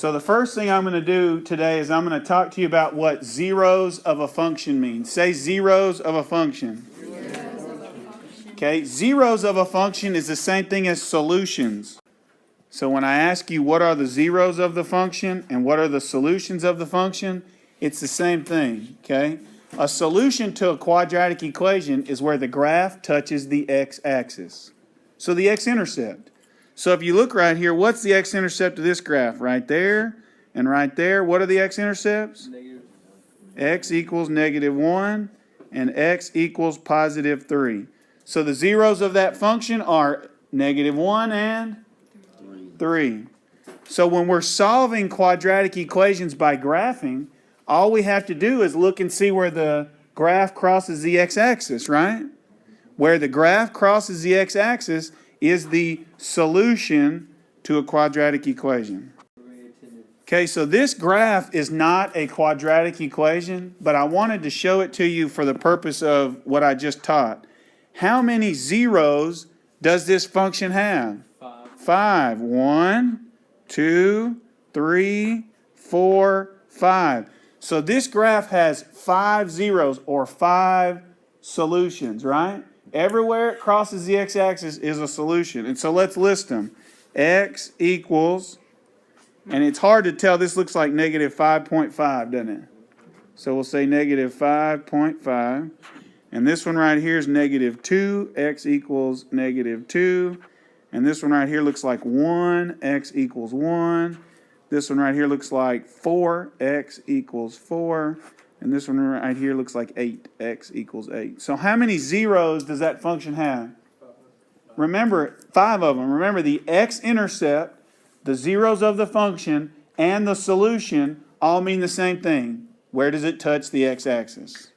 So the first thing I'm going to do today is I'm going to talk to you about what zeros of a function mean. Say zeros of a function. Okay, zeros of a function is the same thing as solutions. So when I ask you what are the zeros of the function and what are the solutions of the function, it's the same thing, okay? A solution to a quadratic equation is where the graph touches the x-axis. So the x-intercept. So if you look right here, what's the x-intercept of this graph? Right there and right there. What are the x-intercepts? Negative. X equals -1 and x equals +3. So the zeros of that function are -1 and 3. So when we're solving quadratic equations by graphing, all we have to do is look and see where the graph crosses the x-axis, right? Where the graph crosses the x-axis is the solution to a quadratic equation. Okay, so this graph is not a quadratic equation, but I wanted to show it to you for the purpose of what I just taught. How many zeros does this function have? 5. 1, 2, 3, 4, 5. So this graph has 5 zeros or 5 solutions, right? Everywhere it crosses the x-axis is a solution. And so let's list them. X equals, and it's hard to tell, this looks like -5.5, doesn't it? So we'll say -5.5. And this one right here is -2, x equals -2. And this one right here looks like 1, x equals 1. This one right here looks like 4, x equals 4. And this one right here looks like 8, x equals 8. So how many zeros does that function have? Remember, 5 of them. Remember, the x-intercept, the zeros of the function, and the solution all mean the same thing. Where does it touch the x-axis?